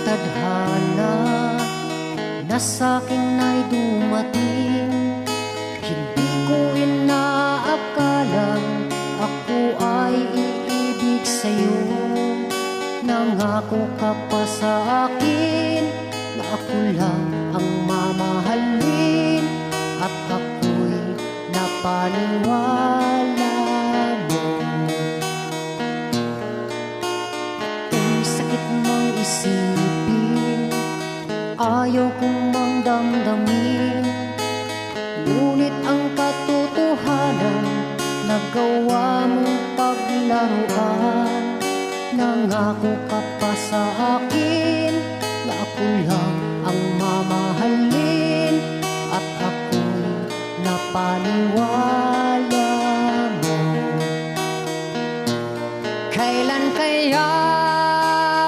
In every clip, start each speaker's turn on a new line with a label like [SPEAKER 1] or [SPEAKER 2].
[SPEAKER 1] tadhana na sa'kin ay dumating. Hindi ko inaakalang ako ay iibig sa'yo. Nangako ka pa sa akin na ako lang ang mamahalin, at ako'y napaniwala mo. Kung sakit mang isipin, ayaw kong mang damdamin, ngunit ang katotohanan nagawa mong paglaruan. Nangako ka pa sa akin na ako lang ang mamahalin, at ako'y napaniwala mo. Kailan kaya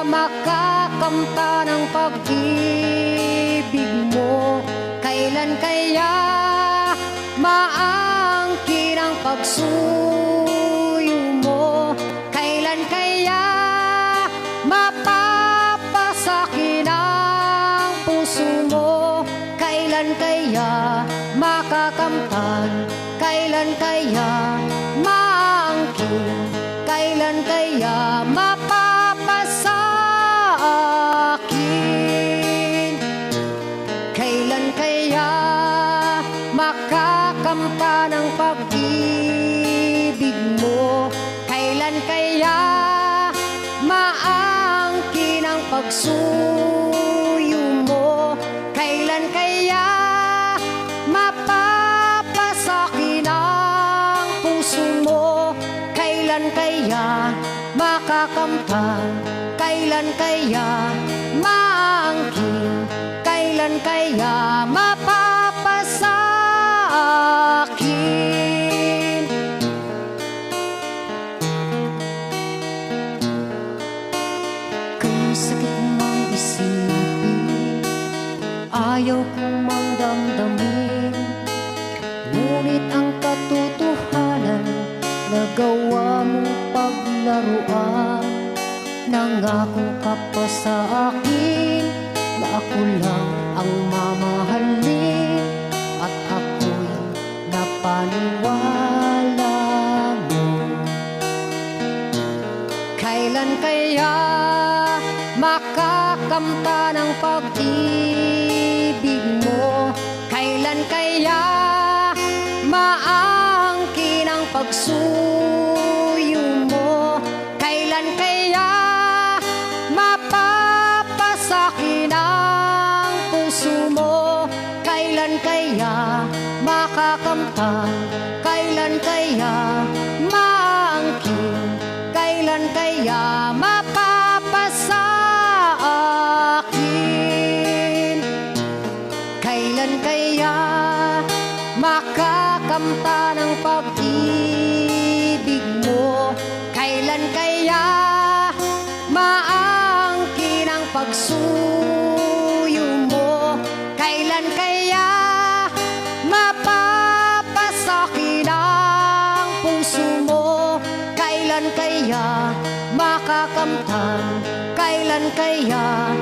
[SPEAKER 1] makakamta ng pag-ibig mo? Kailan kaya maangkin ang pagsuyo mo? Kailan kaya mapapasakin ang puso mo? Kailan kaya makakamtan? Kailan kaya maangkin? Kailan kaya mapapasakin? Kailan kaya makakamtan ang pag-ibig mo? Kailan kaya maangkin ang pagsuyo mo? Kailan kaya mapapasakin ang puso mo? Kailan kaya makakamtan? Kailan kaya maangkin? Kailan kaya mapapasakin? Kung sakit mang isipin, ayaw kong mang damdamin, ngunit ang katotohanan nagawa mong paglaruan. Nangako ka pa sa akin na ako lang ang mamahalin, at ako'y napaniwala mo. Kailan kaya makakamtan ang pag-ibig mo? Kailan kaya maangkin ang pagsuyo mo? Kailan kaya mapapasakin ang puso mo? Kailan kaya makakamtan? Kailan kaya maangkin? Kailan kaya mapapasakin? Kailan kaya makakamtan ang pag-ibig mo? Kailan kaya maangkin ang pagsuyo mo? Kailan kaya mapapasakin ang puso mo? Kailan kaya makakamtan? Kailan kaya